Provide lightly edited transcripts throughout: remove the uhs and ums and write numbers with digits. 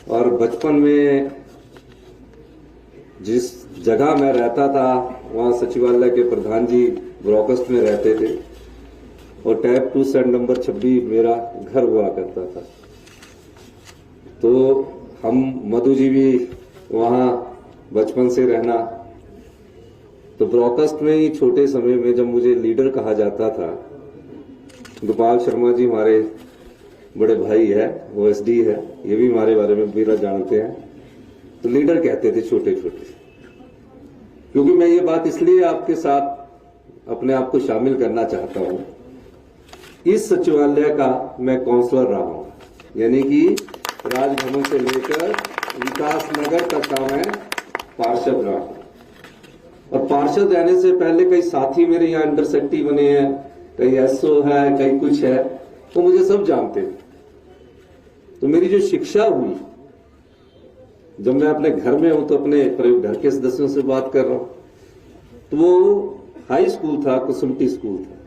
और बचपन में जिस जगह मैं रहता था वहां सचिवालय के प्रधान जी ब्रॉकस्ट में रहते थे और टैब 2 सेट नंबर 26 मेरा घर हुआ करता था। तो हम मधु जी भी वहां बचपन से रहना, तो ब्रॉकस्ट में ही छोटे समय में जब मुझे लीडर कहा जाता था, गोपाल शर्मा जी हमारे बड़े भाई है, ओएसडी है, ये भी हमारे बारे में मेरा जानते हैं, तो लीडर कहते थे छोटे छोटे। क्योंकि मैं ये बात इसलिए आपके साथ अपने आप को शामिल करना चाहता हूं, इस सचिवालय का मैं काउंसलर रहा हूं, यानी कि राजभवन से लेकर विकास नगर तक का मैं पार्षद रहा हूं। और पार्षद रहने से पहले कई साथी मेरे यहाँ अंडर सेक्रेटरी बने हैं, कई एसओ है, कई कुछ है, वो मुझे सब जानते हैं। तो मेरी जो शिक्षा हुई, जब मैं अपने घर में हूं तो अपने घर के सदस्यों से बात कर रहा हूं, तो वो हाई स्कूल था, कुसुमटी स्कूल था,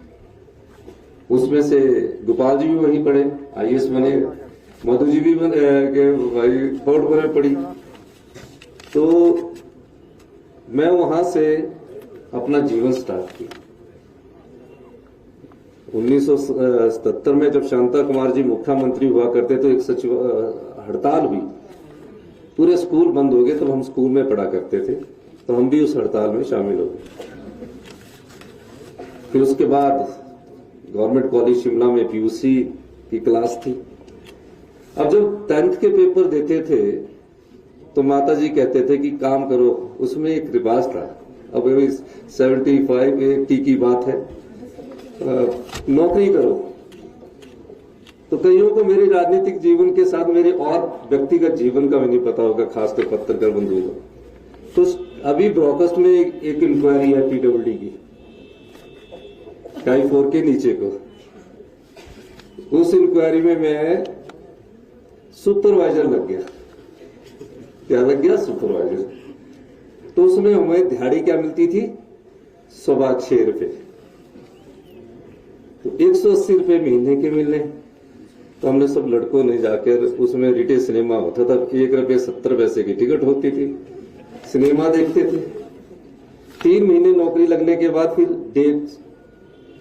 उसमें से गोपाल जी भी वहीं पढ़े, आईएएस बने, मधु जी भी भाई फोर्ट में पढ़ी। तो मैं वहां से अपना जीवन स्टार्ट किया। 1977 में जब शांता कुमार जी मुख्यमंत्री हुआ करते तो एक सचिव हड़ताल हुई, पूरे स्कूल बंद हो गए, तब हम स्कूल में पढ़ा करते थे, तो हम भी उस हड़ताल में शामिल हो गए। फिर उसके बाद गवर्नमेंट कॉलेज शिमला में पीयूसी की क्लास थी। अब जब 10th के पेपर देते थे तो माता जी कहते थे कि काम करो, उसमें एक रिवाज था, अब 75 80 की बात है, नौकरी करो। तो कईयों को मेरे राजनीतिक जीवन के साथ मेरे और व्यक्तिगत जीवन का भी नहीं पता होगा, खासकर पत्रकार बंधुओं को। तो अभी ब्रॉकस्ट में एक इंक्वायरी है पीडब्ल्यूडी की, टाई 4 के नीचे को, उस इंक्वायरी में मैं सुपरवाइजर लग गया। क्या लग गया? सुपरवाइजर। तो उसमें हमें दिहाड़ी क्या मिलती थी? 6.25 रुपए। तो 180 रुपए महीने के मिलने। तो हमने सब लड़कों ने जाकर, उसमें रिटे सिनेमा होता था, 1 रुपए 70 पैसे की टिकट होती थी, सिनेमा देखते थे। 3 महीने नौकरी लगने के बाद फिर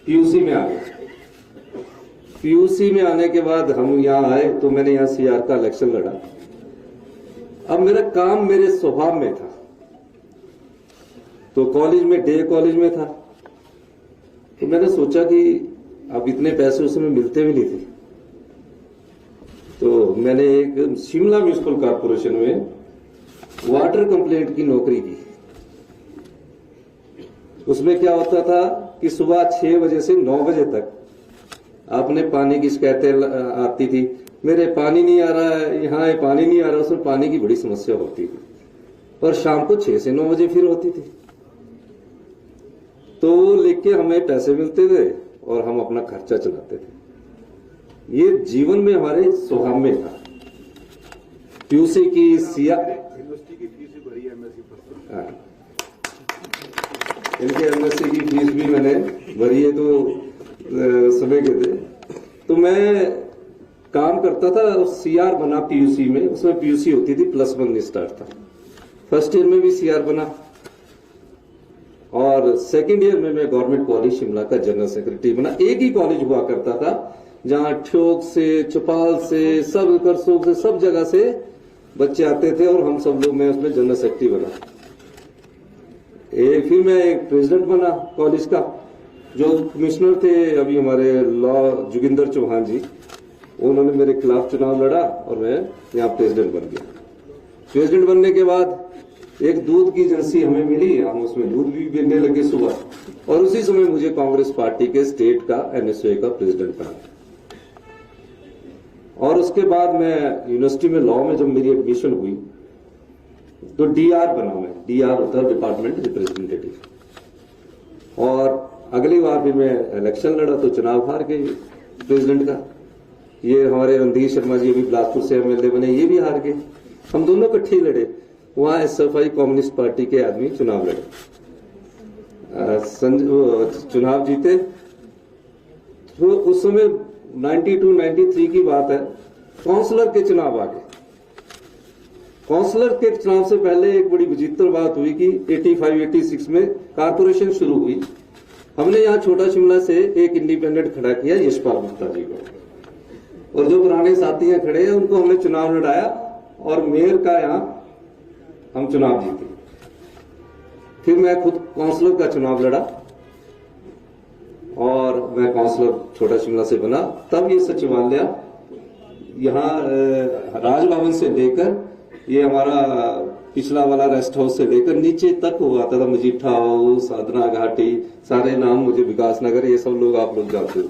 पीयूसी में आ गए। पीयूसी में आने के बाद हम यहाँ आए तो मैंने यहाँ सीआर का इलेक्शन लड़ा। अब मेरा काम मेरे स्वभाव में था, तो कॉलेज में, डे कॉलेज में था, तो मैंने सोचा कि अब इतने पैसे उसमें मिलते भी नहीं थे, तो मैंने एक शिमला म्यूनिसिपल कॉर्पोरेशन में वाटर कंप्लेंट की नौकरी की। उसमें क्या होता था कि सुबह 6 बजे से 9 बजे तक आपने पानी की शिकायतें आती थी, मेरे पानी नहीं आ रहा है, यहाँ पानी नहीं आ रहा, उसमें पानी की बड़ी समस्या होती थी। और शाम को 6 से 9 बजे फिर होती थी। तो लेके हमें पैसे मिलते थे और हम अपना खर्चा चलाते थे। ये जीवन में हमारे स्वभाव में था। पीयूसी की यूनिवर्सिटी की फीस भी भरी है, इनके एमएससी की फीस भी मैंने भरी है, तो समय के थे। तो मैं काम करता था, सीआर बना पीयूसी में, उसमें पीयूसी होती थी +1 स्टार था। फर्स्ट ईयर में भी सीआर बना और सेकंड ईयर में मैं गवर्नमेंट कॉलेज शिमला का जनरल सेक्रेटरी बना। एक ही कॉलेज हुआ करता था जहां ठोक से, चौपाल से, सब करसोग से, सब जगह से बच्चे आते थे और हम सब लोग, मैं उसमें जनरल सेक्रेटरी बना। फिर मैं एक प्रेसिडेंट बना कॉलेज का। जो कमिश्नर थे अभी हमारे लॉ, जोगिंदर चौहान जी, उन्होंने मेरे खिलाफ चुनाव लड़ा और मैं यहाँ प्रेसिडेंट बन गया। प्रेसिडेंट बनने के बाद एक दूध की एजेंसी हमें मिली, हम उसमें दूध भी बेचने लगे सुबह, और उसी समय मुझे कांग्रेस पार्टी के स्टेट का एनएसयूआई का प्रेसिडेंट बना। और उसके बाद मैं यूनिवर्सिटी में लॉ में जब मेरी एडमिशन हुई तो डीआर बना मैं, डीआर होता है डिपार्टमेंट रिप्रेजेंटेटिव। और अगली बार भी मैं इलेक्शन लड़ा तो चुनाव हार गए प्रेसिडेंट का। ये हमारे रणधीर शर्मा जी अभी बिलासपुर से एमएलए बने, ये भी हार गए। हम दोनों इकट्ठे लड़े, वहां एसएफआई कम्युनिस्ट पार्टी के आदमी चुनाव लड़े, चुनाव जीते। तो उस समय 92-93 की बात है, काउंसलर के चुनाव आ गए। काउंसलर के चुनाव से पहले एक बड़ी विचित्र बात हुई कि 85-86 में कारपोरेशन शुरू हुई। हमने यहाँ छोटा शिमला से एक इंडिपेंडेंट खड़ा किया, यशपाल गुप्ता जी को, और जो पुराने साथी यहाँ खड़े हैं उनको हमने चुनाव लड़ाया और मेयर का यहाँ हम चुनाव जीते। फिर मैं खुद काउंसलर का चुनाव लड़ा और मैं काउंसलर छोटा शिमला से बना। तब ये सचिवालय यहाँ राजभवन से लेकर ये हमारा पिछला वाला रेस्ट हाउस से लेकर नीचे तक हुआ था, मजीठा हाउस, साधना घाटी, सारे नाम मुझे, विकास नगर, ये सब लोग आप लोग जानते हो।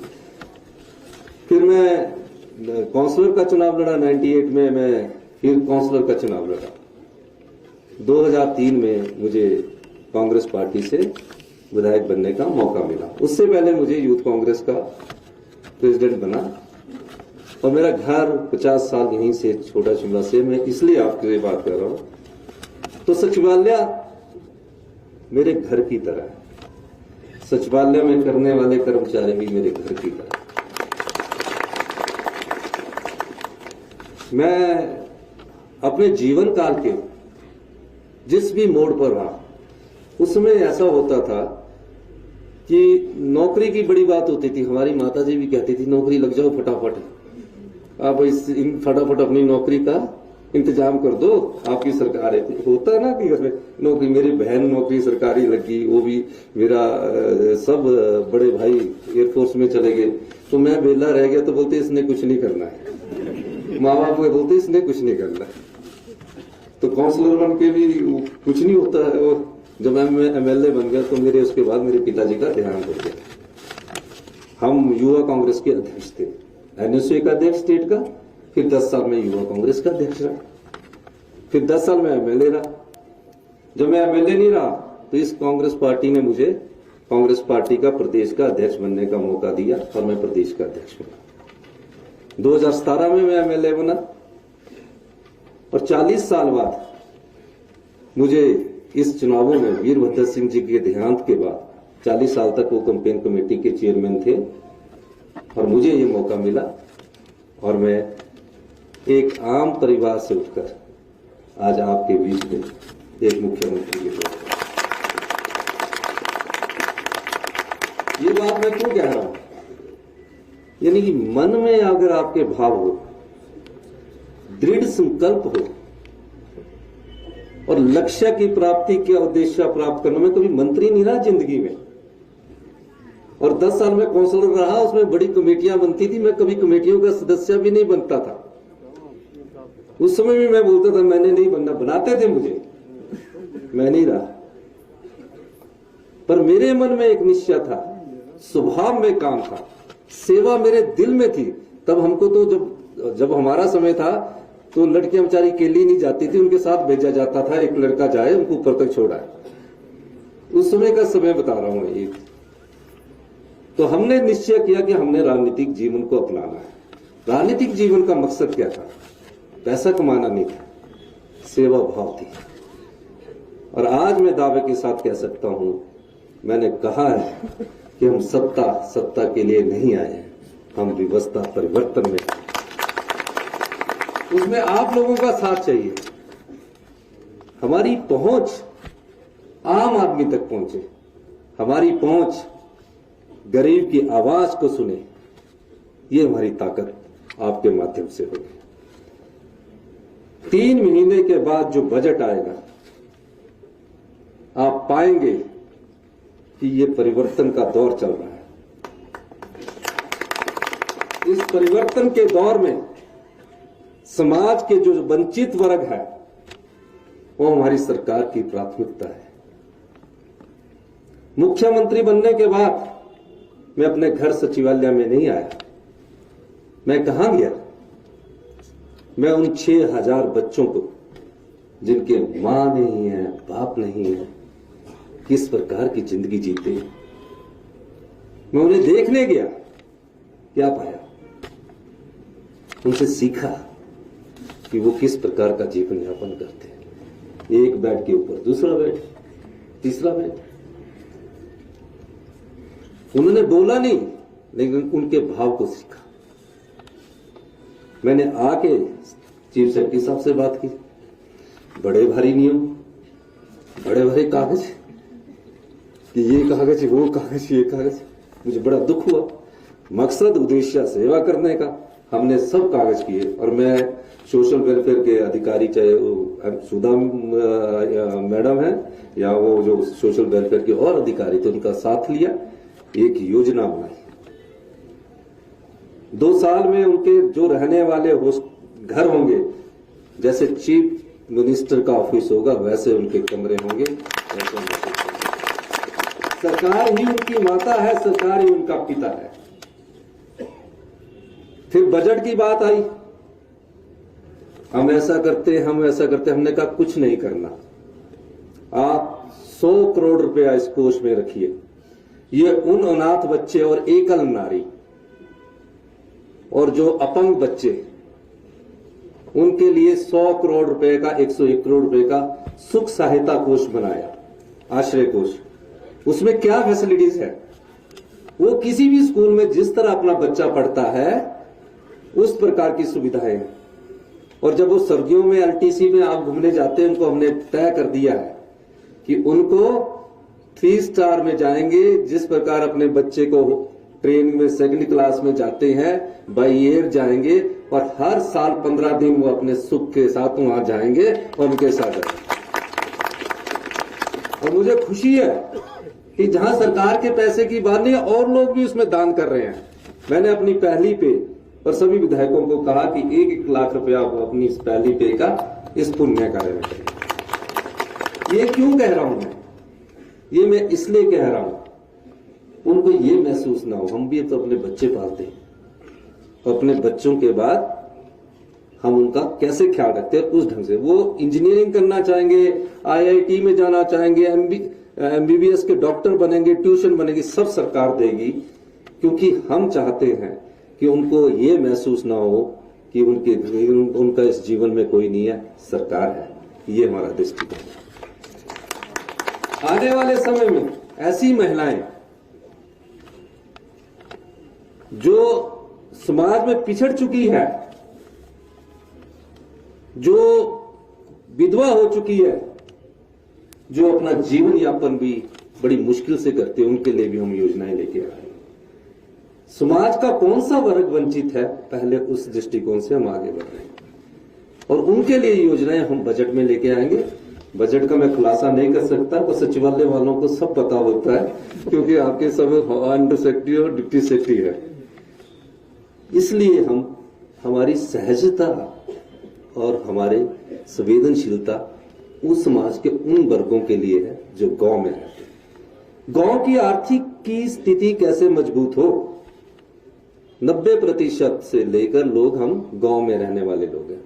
फिर मैं काउंसलर का चुनाव लड़ा 98 में, मैं फिर काउंसलर का चुनाव लड़ा। 2003 में मुझे कांग्रेस पार्टी से विधायक बनने का मौका मिला। उससे पहले मुझे यूथ कांग्रेस का प्रेसिडेंट बना और मेरा घर 50 साल यहीं से छोटा शिमला से, मैं इसलिए आपके बात कर रहा हूं। तो सचिवालय मेरे घर की तरह है, सचिवालय में करने वाले कर्मचारी भी मेरे घर की तरह। मैं अपने जीवन काल के जिस भी मोड़ पर रहा उसमें ऐसा होता था कि नौकरी की बड़ी बात होती थी। हमारी माताजी भी कहती थी नौकरी लग जाओ फटाफट, आप फटाफट अपनी नौकरी का इंतजाम कर दो, आपकी सरकार है। होता ना कि घर में नौकरी, मेरी बहन नौकरी सरकारी लगी, वो भी मेरा सब बड़े भाई एयरफोर्स में चले गए, तो मैं बेला रह गया। तो बोलते इसने कुछ नहीं करना है, माँ बाप को बोलते इसने कुछ नहीं करना है। तो काउंसलर बन के भी कुछ नहीं होता है। और जब मैं MLA बन गया तो मेरे उसके बाद मेरे पिताजी का देहांत हो गया। हम युवा कांग्रेस के अध्यक्ष थे, NSA का अध्यक्ष स्टेट का, फिर 10 साल में युवा कांग्रेस का अध्यक्ष रहा, फिर 10 साल में MLA रहा। जब मैं MLA नहीं रहा तो इस कांग्रेस पार्टी ने मुझे कांग्रेस पार्टी का प्रदेश का अध्यक्ष बनने का मौका दिया और मैं प्रदेश का अध्यक्ष बना। 2017 में मैं MLA बना और 40 साल बाद मुझे इस चुनावों में वीरभद्र सिंह जी के देहांत के बाद 40 साल तक वो कैंपेन कमेटी के चेयरमैन थे और मुझे ये मौका मिला और मैं एक आम परिवार से उठकर आज आपके बीच में एक मुख्यमंत्री के तौर पर, ये बात मैं क्यों कह रहा हूं, यानी कि मन में अगर आपके भाव हो, दृढ़ संकल्प हो और लक्ष्य की प्राप्ति के उद्देश्य प्राप्त करने में, कभी मंत्री नहीं रहा जिंदगी में और 10 साल में काउंसलर रहा, उसमें बड़ी कमेटियां बनती थी, मैं कभी कमेटियों का सदस्य भी नहीं बनता था। उस समय भी मैं बोलता था मैंने नहीं बनना, बनाते थे मुझे, मैं नहीं रहा। पर मेरे मन में एक निश्चय था, स्वभाव में काम था, सेवा मेरे दिल में थी। तब हमको तो जब हमारा समय था तो लड़कियां बेचारी अकेली नहीं जाती थी, उनके साथ भेजा जाता था, एक लड़का जाए उनको ऊपर तक छोड़ा है। उस समय का समय बता रहा हूं मैं। तो हमने निश्चय किया कि हमने राजनीतिक जीवन को अपनाना है। राजनीतिक जीवन का मकसद क्या था? पैसा कमाना नहीं था, सेवा भाव थी। और आज मैं दावे के साथ कह सकता हूं, मैंने कहा है कि हम सत्ता के लिए नहीं आए हैं, हम व्यवस्था परिवर्तन में, उसमें आप लोगों का साथ चाहिए। हमारी पहुंच आम आदमी तक पहुंचे, हमारी पहुंच गरीब की आवाज को सुने, ये हमारी ताकत आपके माध्यम से होगी। 3 महीने के बाद जो बजट आएगा, आप पाएंगे कि ये परिवर्तन का दौर चल रहा है। इस परिवर्तन के दौर में समाज के जो वंचित वर्ग है वो हमारी सरकार की प्राथमिकता है। मुख्यमंत्री बनने के बाद मैं अपने घर सचिवालय में नहीं आया। मैं कहां गया? मैं उन 6000 बच्चों को जिनके मां नहीं है, बाप नहीं है, किस प्रकार की जिंदगी जीते हैं, मैं उन्हें देखने गया। क्या पाया? उनसे सीखा कि वो किस प्रकार का जीवन यापन करते हैं। एक बेड के ऊपर दूसरा बेड, तीसरा बेड। उन्होंने बोला नहीं, लेकिन उनके भाव को सीखा। मैंने आके चीफ सेक्रेटरी साहब से बात की, बड़े भारी नियम, बड़े भारी कागज, कि ये कागज वो कागज ये कागज। मुझे बड़ा दुख हुआ। मकसद उद्देश्य सेवा करने का, हमने सब कागज किए। और मैं सोशल वेलफेयर के अधिकारी, चाहे वो सुधा मैडम है या वो जो सोशल वेलफेयर के और अधिकारी थे, उनका साथ लिया, एक योजना बनाई। 2 साल में उनके जो रहने वाले घर होंगे, जैसे चीफ मिनिस्टर का ऑफिस होगा वैसे उनके कमरे होंगे। सरकार ही उनकी माता है, सरकार ही उनका पिता है। फिर बजट की बात आई, हम ऐसा करते हम वैसा करते। हमने कहा कुछ नहीं करना, आप 100 करोड़ रुपया इस कोष में रखिए। ये उन अनाथ बच्चे और एकल नारी और जो अपंग बच्चे, उनके लिए 100 करोड़ रुपए का 101 करोड़ रुपए का सुख सहायता कोष बनाया, आश्रय कोष। उसमें क्या फैसिलिटीज है, वो किसी भी स्कूल में जिस तरह अपना बच्चा पढ़ता है उस प्रकार की सुविधाएं हैं। और जब वो सर्दियों में एलटीसी में आप घूमने जाते हैं, उनको हमने तय कर दिया है कि उनको 3 स्टार में जाएंगे। जिस प्रकार अपने बच्चे को ट्रेन में 2nd क्लास में जाते हैं, बाई एयर जाएंगे और हर साल 15 दिन वो अपने सुख के साथ वहां जाएंगे और उनके साथ जाएंगे। और मुझे खुशी है कि जहां सरकार के पैसे की बात नहीं, और लोग भी उसमें दान कर रहे हैं। मैंने अपनी पहली पे और सभी विधायकों को कहा कि 1-1 लाख रुपया अपनी इस पहली पे का इस पुण्य कार्य में करें। ये क्यों कह रहा हूं ये मैं इसलिए कह रहा हूं, उनको ये महसूस ना हो हम भी तो अपने बच्चे पालते हैं, अपने बच्चों के बाद हम उनका कैसे ख्याल रखते हैं उस ढंग से। वो इंजीनियरिंग करना चाहेंगे, IIT में जाना चाहेंगे, MBBS के डॉक्टर बनेंगे, ट्यूशन बनेगी, सब सरकार देगी। क्योंकि हम चाहते हैं कि उनको ये महसूस ना हो कि उनका इस जीवन में कोई नहीं है, सरकार है। ये हमारा दृष्टिकोण है। आने वाले समय में ऐसी महिलाएं जो समाज में पिछड़ चुकी है, जो विधवा हो चुकी है, जो अपना जीवन यापन भी बड़ी मुश्किल से करते हैं, उनके लिए भी हम योजनाएं लेके आए। समाज का कौन सा वर्ग वंचित है, पहले उस दृष्टिकोण से हम आगे बढ़ रहे हैं और उनके लिए योजनाएं हम बजट में लेके आएंगे। बजट का मैं खुलासा नहीं कर सकता, तो सचिवालय वालों को सब पता होता है क्योंकि आपके सब अंडर सेक्रेटरी और डिप्टी सेक्रेटरी है। इसलिए हम हमारी सहजता और हमारे संवेदनशीलता उस समाज के उन वर्गों के लिए है जो गांव में रहते हैं। गांव की आर्थिक की स्थिति कैसे मजबूत हो, 90% से लेकर लोग हम गांव में रहने वाले लोग हैं।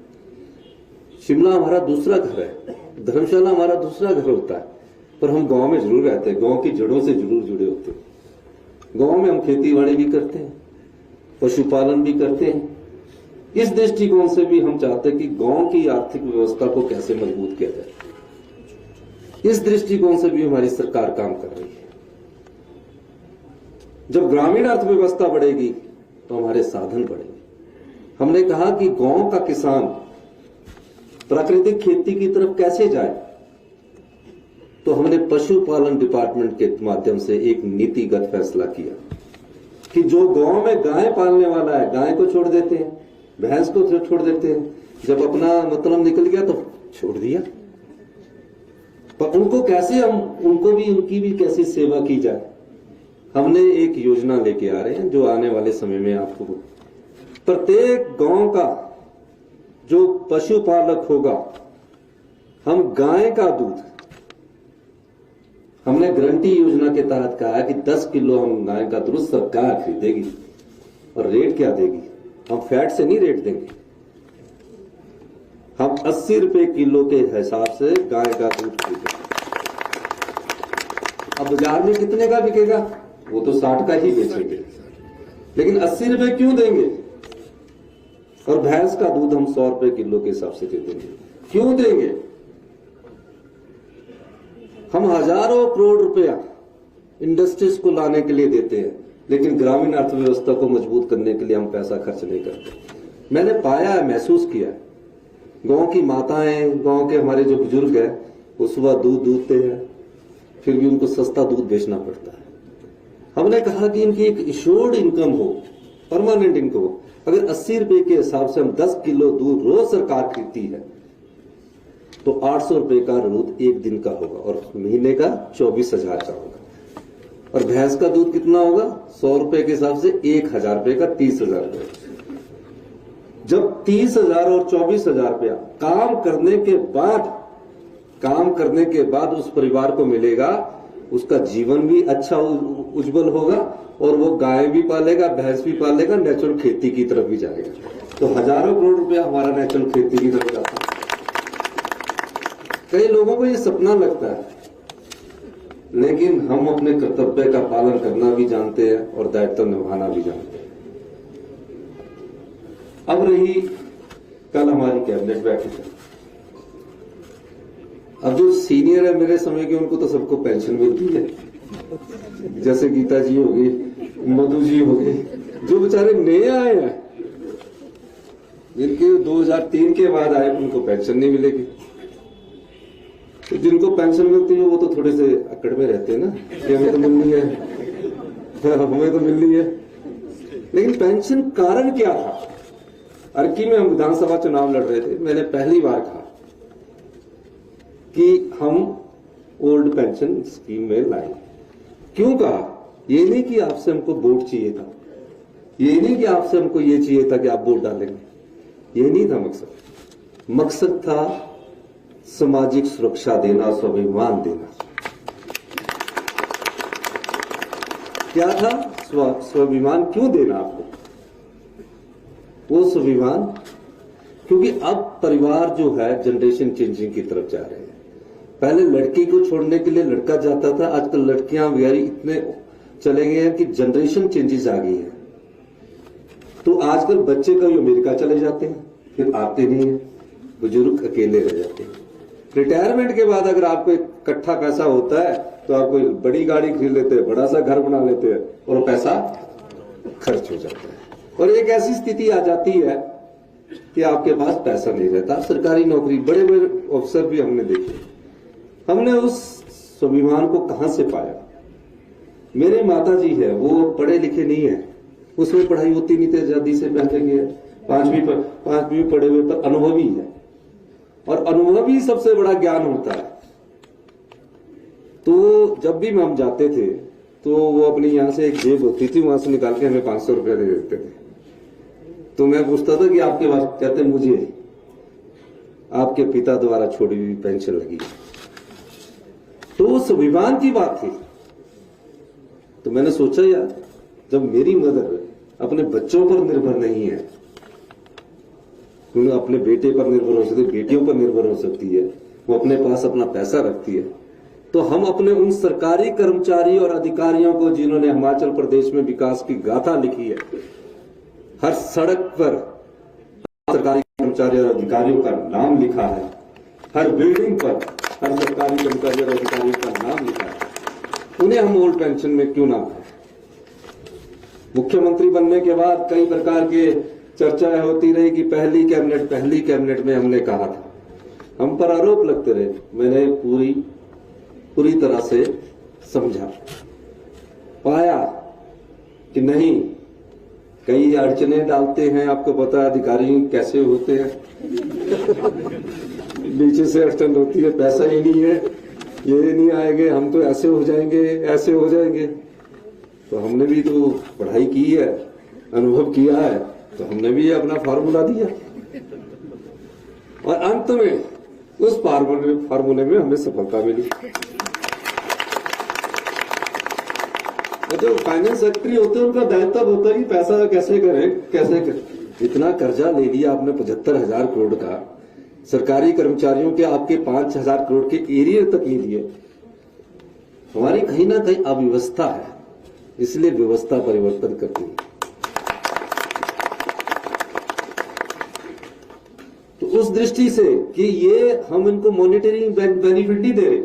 शिमला हमारा दूसरा घर है, धर्मशाला हमारा दूसरा घर होता है, पर हम गांव में जरूर रहते हैं, गांव की जड़ों से जरूर जुड़े होते हैं। गांव में हम खेती बाड़ी भी करते हैं, पशुपालन भी करते हैं। इस दृष्टिकोण से भी हम चाहते हैं कि गांव की आर्थिक व्यवस्था को कैसे मजबूत किया जाए। इस दृष्टिकोण से भी हमारी सरकार काम कर रही है। जब ग्रामीण अर्थव्यवस्था बढ़ेगी तो हमारे साधन बढ़ेंगे। हमने कहा कि गांव का किसान प्राकृतिक खेती की तरफ कैसे जाए, तो हमने पशुपालन डिपार्टमेंट के माध्यम से एक नीतिगत फैसला किया कि जो गांव में गाय पालने वाला है, गाय को छोड़ देते हैं, भैंस को छोड़ देते हैं, जब अपना मतलब निकल गया तो छोड़ दिया, पर उनको कैसे हम उनकी भी कैसे सेवा की जाए। हमने एक योजना लेके आ रहे हैं जो आने वाले समय में आपको प्रत्येक गांव का जो पशुपालक होगा, हम गाय का दूध, हमने गारंटी योजना के तहत कहा है कि 10 किलो हम गाय का दूध सरकार खरीदेगी। और रेट क्या देगी, हम फैट से नहीं रेट देंगे, हम 80 रुपए किलो के हिसाब से गाय का दूध खरीदेंगे। अब बाजार में कितने का बिकेगा, वो तो 60 का ही बेचेंगे, लेकिन 80 रुपए क्यों देंगे। और भैंस का दूध हम 100 रुपए किलो के हिसाब से दे देंगे, क्यों देंगे। हम हजारों करोड़ रुपया इंडस्ट्रीज को लाने के लिए देते हैं, लेकिन ग्रामीण अर्थव्यवस्था को मजबूत करने के लिए हम पैसा खर्च नहीं करते। मैंने पाया है, महसूस किया है गांव की माताएं, गांव के हमारे जो बुजुर्ग हैं, वो सुबह दूध दूधते हैं, फिर भी उनको सस्ता दूध बेचना पड़ता है। हमने कहा कि इनकी एक इश्योर्ड इनकम हो, परमानेंट इनकम हो। अगर 80 रुपए के हिसाब से हम 10 किलो दूध रोज सरकार खरीदती है तो 800 रुपए का दूध एक दिन का होगा और महीने का 24,000 का होगा। और भैंस का दूध कितना होगा? 100 रुपए के हिसाब से 1,000 रुपए का 30,000 रुपए। जब 30,000 और 24,000 रुपया काम करने के बाद उस परिवार को मिलेगा, उसका जीवन भी अच्छा उज्जवल होगा और वो गाय भी पालेगा, भैंस भी पालेगा, नेचुरल खेती की तरफ भी जाएगा। तो हजारों करोड़ रुपया हमारा नेचुरल खेती की तरफ जाता है। कई लोगों को ये सपना लगता है, लेकिन हम अपने कर्तव्य का पालन करना भी जानते हैं और दायित्व निभाना भी जानते हैं। अब रही कल हमारी कैबिनेट बैठक है। अब जो सीनियर है मेरे समय के, उनको तो सबको पेंशन मिलती है, जैसे गीता जी हो गई, मधु जी हो गई। जो बेचारे नए आए हैं, जिनके 2003 के बाद आए, उनको पेंशन नहीं मिलेगी। तो जिनको पेंशन मिलती है वो तो थोड़े से अकड़ में रहते हैं ना कि हमें तो मिलनी है, हमें तो मिलनी है। लेकिन पेंशन कारण क्या था? अर्की में हम विधानसभा चुनाव लड़ रहे थे, मैंने पहली बार कहा कि हम ओल्ड पेंशन स्कीम में लाए। क्यों कहा? ये नहीं कि आपसे हमको वोट चाहिए था, ये नहीं कि आपसे हमको ये चाहिए था कि आप वोट डालेंगे, ये नहीं था मकसद। मकसद था सामाजिक सुरक्षा देना, स्वाभिमान देना। क्या था? स्वाभिमान क्यों देना आपको? वो स्वाभिमान क्योंकि अब परिवार जो है जनरेशन चेंजिंग की तरफ जा रहे हैं। पहले लड़की को छोड़ने के लिए लड़का जाता था, आजकल लड़कियां वगैरह इतने चले गए हैं कि जनरेशन चेंजेस आ गई है। तो आजकल बच्चे कभी अमेरिका चले जाते हैं, फिर आते नहीं है, बुजुर्ग अकेले रह जाते हैं। रिटायरमेंट के बाद अगर आपको इकट्ठा पैसा होता है तो आप कोई बड़ी गाड़ी खरीद लेते हैं, बड़ा सा घर बना लेते हैं और वो पैसा खर्च हो जाता है। और एक ऐसी स्थिति आ जाती है कि आपके पास पैसा नहीं रहता। सरकारी नौकरी, बड़े बड़े अफसर भी हमने देखे। हमने उस स्वाभिमान को कहां से पाया? मेरे माता जी है, वो पढ़े लिखे नहीं है, उसमें पढ़ाई होती नहीं थी, आजादी से पहले की है, पांचवी पढ़े हुए, पर अनुभवी है। और अनुभवी सबसे बड़ा ज्ञान होता है। तो जब भी हम जाते थे तो वो अपनी यहां से एक जेब होती थी, वहां से निकाल के हमें 500 रुपया दे देते थे। तो मैं पूछता था कि आपके पास? कहते मुझे आपके पिता द्वारा छोड़ी हुई पेंशन लगी। तो स्वाभिमान की बात थी। तो मैंने सोचा यार, जब मेरी मदर अपने बच्चों पर निर्भर नहीं है, उन्हें अपने बेटे पर निर्भर हो सकती है, बेटियों पर निर्भर हो सकती है, वो अपने पास अपना पैसा रखती है, तो हम अपने उन सरकारी कर्मचारी और अधिकारियों को, जिन्होंने हिमाचल प्रदेश में विकास की गाथा लिखी है, हर सड़क पर सरकारी कर्मचारी और अधिकारियों का नाम लिखा है, हर बिल्डिंग पर हर सरकारी कर्मचारी और अधिकारियों का नाम लिखा है, उन्हें हम ओल्ड पेंशन में क्यों ना लाएं? मुख्यमंत्री बनने के बाद कई प्रकार के चर्चाएं होती रही कि पहली कैबिनेट में हमने कहा था, हम पर आरोप लगते रहे। मैंने पूरी तरह से समझा, पाया कि नहीं, कई अड़चने डालते हैं। आपको पता है अधिकारी कैसे होते हैं, नीचे से अड़चन होती है, पैसा ही नहीं है, ये नहीं आएंगे, हम तो ऐसे हो जाएंगे। तो हमने भी तो पढ़ाई की है, अनुभव किया है, तो हमने भी अपना फार्मूला दिया और अंत में उस फार्मूले में हमें सफलता मिली। जो फाइनेंस सेक्रेटरी होते हैं उनका दायित्व होता है कि पैसा कैसे करें। इतना कर्जा ले लिया आपने 75,000 करोड़ का, सरकारी कर्मचारियों के आपके 5,000 करोड़ के एरिया तक नहीं दिए। हमारी कहीं ना कहीं अव्यवस्था है, इसलिए व्यवस्था परिवर्तन करती है। तो उस दृष्टि से कि ये हम इनको मॉनिटरी बेनिफिट नहीं दे रहे,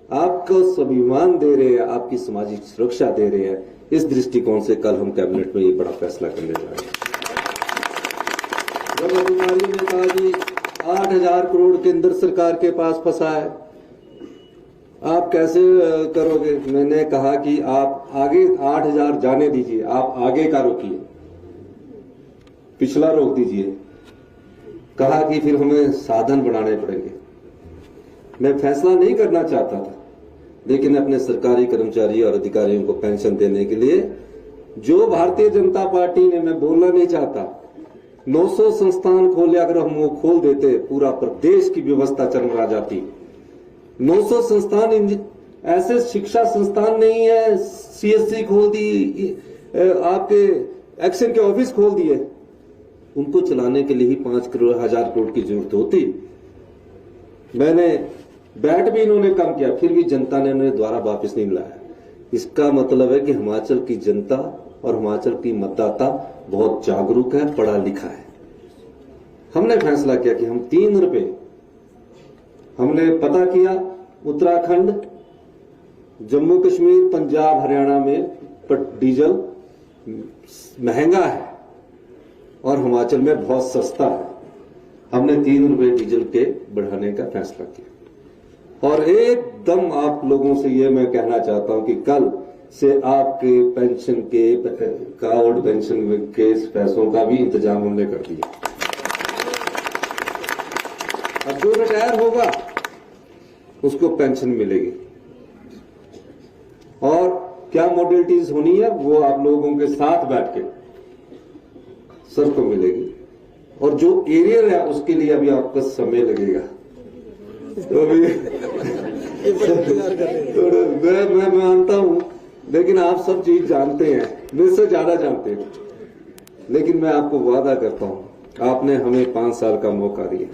आपको स्वाभिमान दे रहे हैं, आपकी सामाजिक सुरक्षा दे रहे हैं। इस दृष्टिकोण से कल हम कैबिनेट में ये बड़ा फैसला करने जा रहे हैं। जब अधिकारियों ने कहा जी 8,000 करोड़ केंद्र सरकार के पास फंसा है, आप कैसे करोगे? मैंने कहा कि आप आगे 8,000 जाने दीजिए, आप आगे का रोकिए, पिछला रोक दीजिए। कहा कि फिर हमें साधन बनाने पड़ेंगे। मैं फैसला नहीं करना चाहता था, लेकिन अपने सरकारी कर्मचारी और अधिकारियों को पेंशन देने के लिए जो भारतीय जनता पार्टी ने, मैं बोलना नहीं चाहता, 900 संस्थान खोले, अगर हम वो खोल देते पूरा प्रदेश की व्यवस्था चरमरा जाती। 900 संस्थान ऐसे शिक्षा संस्थान नहीं है, सीएससी खोल दी, आपके एक्शन के ऑफिस खोल दिए, उनको चलाने के लिए ही 5,000 करोड़ की जरूरत होती। मैंने बैट भी इन्होंने कम किया, फिर भी जनता ने उन्हें द्वारा वापस नहीं लाया। इसका मतलब है कि हिमाचल की जनता और हिमाचल की मतदाता बहुत जागरूक है, पढ़ा लिखा है। हमने फैसला किया कि हम 3 रुपए, हमने पता किया उत्तराखंड, जम्मू कश्मीर, पंजाब, हरियाणा में डीजल महंगा है और हिमाचल में बहुत सस्ता है। हमने 3 रुपए डीजल के बढ़ाने का फैसला किया। और एकदम आप लोगों से ये मैं कहना चाहता हूं कि कल से आपके पेंशन के ओल्ड पेंशन के पैसों का भी इंतजाम हमने कर दिया। अब जो रिटायर होगा उसको पेंशन मिलेगी, और क्या मॉडलिटीज होनी है वो आप लोगों के साथ बैठ के सबको मिलेगी। और जो एरियर है उसके लिए अभी आपका समय लगेगा। तो अभी मैं मानता हूं, लेकिन आप सब चीज जानते हैं, मुझसे ज्यादा जानते हैं, लेकिन मैं आपको वादा करता हूं, आपने हमें 5 साल का मौका दिया,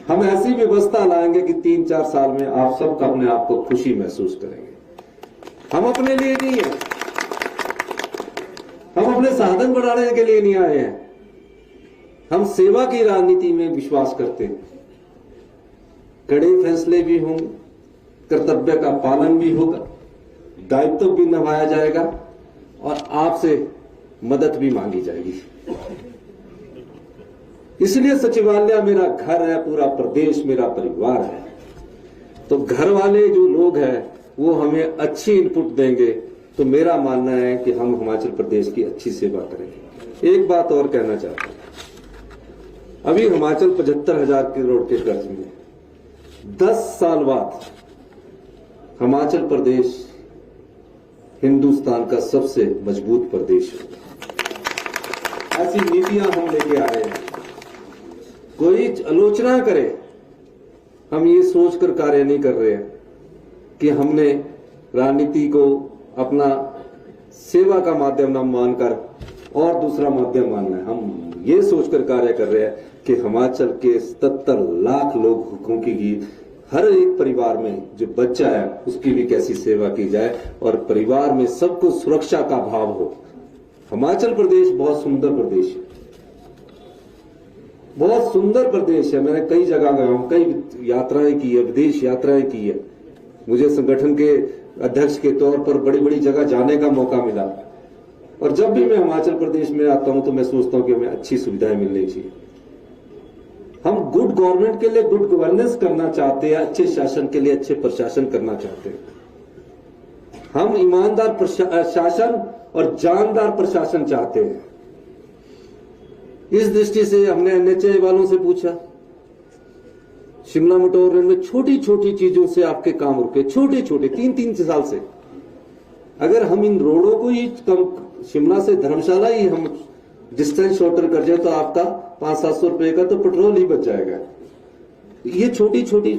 हम ऐसी व्यवस्था लाएंगे कि 3-4 साल में आप सब अपने आप को खुशी महसूस करेंगे। हम अपने लिए नहीं है, हम अपने साधन बढ़ाने के लिए नहीं आए हैं, हम सेवा की राजनीति में विश्वास करते हैं। कड़े फैसले भी होंगे, कर्तव्य का पालन भी होगा, दायित्व भी निभाया जाएगा और आपसे मदद भी मांगी जाएगी। इसलिए सचिवालय मेरा घर है, पूरा प्रदेश मेरा परिवार है। तो घर वाले जो लोग हैं वो हमें अच्छी इनपुट देंगे, तो मेरा मानना है कि हम हिमाचल प्रदेश की अच्छी सेवा करेंगे। एक बात और कहना चाहता हूं, अभी हिमाचल 75,000 करोड़ के कर्ज में, 10 साल बाद हिमाचल प्रदेश हिंदुस्तान का सबसे मजबूत प्रदेश है। ऐसी नीतियां हम लेके आ रहे हैं। कोई आलोचना करे, हम ये सोचकर कार्य नहीं कर रहे हैं कि हमने राजनीति को अपना सेवा का माध्यम न मानकर और दूसरा माध्यम मानना है। हम ये सोचकर कार्य कर रहे हैं कि हिमाचल के 77 लाख लोगों की हर एक परिवार में जो बच्चा है उसकी भी कैसी सेवा की जाए और परिवार में सबको सुरक्षा का भाव हो। हिमाचल प्रदेश बहुत सुंदर प्रदेश है, बहुत सुंदर प्रदेश है। मैंने कई जगह गया हूं, कई यात्राएं की है, विदेश यात्राएं की है। मुझे संगठन के अध्यक्ष के तौर पर बड़ी बड़ी जगह जाने का मौका मिला, और जब भी मैं हिमाचल प्रदेश में आता हूं तो मैं सोचता हूं कि हमें अच्छी सुविधाएं मिलनी चाहिए। हम गुड गवर्नमेंट के लिए गुड गवर्नेंस करना चाहते हैं, अच्छे शासन के लिए अच्छे प्रशासन करना चाहते हैं। हम ईमानदार शासन और जानदार प्रशासन चाहते हैं। इस दृष्टि से हमने एनएचए वालों से पूछा, शिमला मटोर में छोटी छोटी चीजों से आपके काम रुके, छोटे छोटे 3-3 साल से। अगर हम इन रोडों को ही कम, शिमला से धर्मशाला ही हम डिस्टेंस शॉर्टर कर जाए तो आपका 500-700 रुपए का तो पेट्रोल ही बच जाएगा। ये छोटी छोटी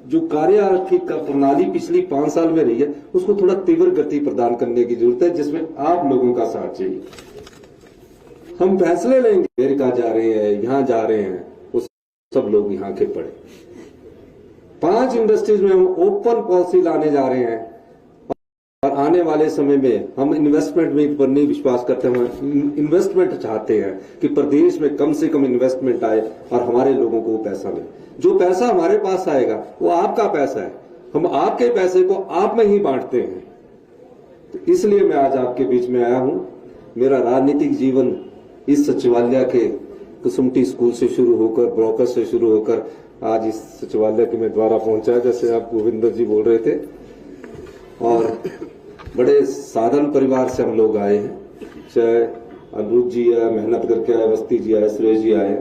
जो कार्य आर्थिक प्रणाली पिछली 5 साल में रही है उसको थोड़ा तीव्र गति प्रदान करने की जरूरत है, जिसमें आप लोगों का साथ चाहिए। हम फैसले लेंगे, अमेरिका जा रहे हैं, यहां जा रहे हैं, वो सब लोग यहां के पड़े। 5 इंडस्ट्रीज में हम ओपन पॉलिसी लाने जा रहे हैं, और आने वाले समय में हम इन्वेस्टमेंट पर नहीं विश्वास करते हैं। हम इन्वेस्टमेंट चाहते हैं कि प्रदेश में कम से कम इन्वेस्टमेंट आए और हमारे लोगों को पैसा मिले। जो पैसा हमारे पास आएगा वो आपका पैसा है, हम आपके पैसे को आप में ही बांटते हैं। तो इसलिए मैं आज आपके बीच में आया हूं। मेरा राजनीतिक जीवन इस सचिवालय के कुसुमटी स्कूल से शुरू होकर, ब्रोकस से शुरू होकर आज इस सचिवालय के मैं द्वारा पहुंचा, जैसे आप गोविंदर जी बोल रहे थे। और बड़े साधारण परिवार से हम लोग आए हैं, चाहे अनिरुद्ध जी आए, मेहनत करके आए, अवस्थी जी आए, सुरेश जी आए।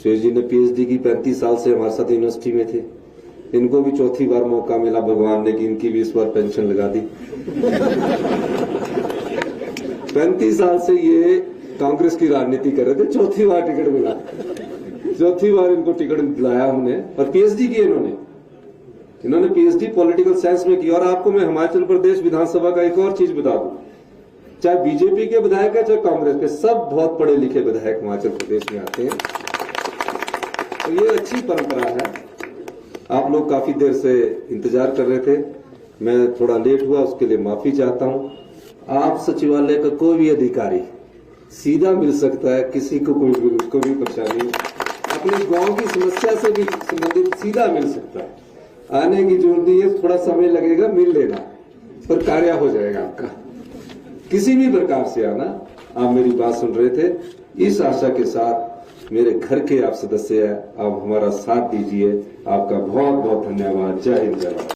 सुरेश जी ने पीएचडी की, 35 साल से हमारे साथ यूनिवर्सिटी में थे। इनको भी चौथी बार मौका मिला भगवान ने कि इनकी भी इस बार पेंशन लगा दी। 35 साल से ये कांग्रेस की राजनीति कर रहे थे, चौथी बार टिकट मिला, चौथी बार इनको टिकट दिलाया हमने। और पीएचडी की इन्होंने पीएचडी पॉलिटिकल साइंस में की। और आपको मैं हिमाचल प्रदेश विधानसभा का एक और चीज बता दूं, चाहे बीजेपी के विधायक है चाहे कांग्रेस के, सब बहुत पढ़े लिखे विधायक हिमाचल प्रदेश में आते हैं। तो ये अच्छी परंपरा है। आप लोग काफी देर से इंतजार कर रहे थे, मैं थोड़ा लेट हुआ, उसके लिए माफी चाहता हूं। आप सचिवालय का कोई भी अधिकारी सीधा मिल सकता है, किसी को कोई परेशानी, अपने गांव की समस्या से भी संबंधित सीधा मिल सकता है। आने की जरूरत नहीं है, थोड़ा समय लगेगा, मिल लेना, पर कार्य हो जाएगा आपका। किसी भी प्रकार से आना। आप मेरी बात सुन रहे थे, इस आशा के साथ मेरे घर के आप सदस्य हैं, आप हमारा साथ दीजिए। आपका बहुत बहुत धन्यवाद। जय हिंद, जय भारत।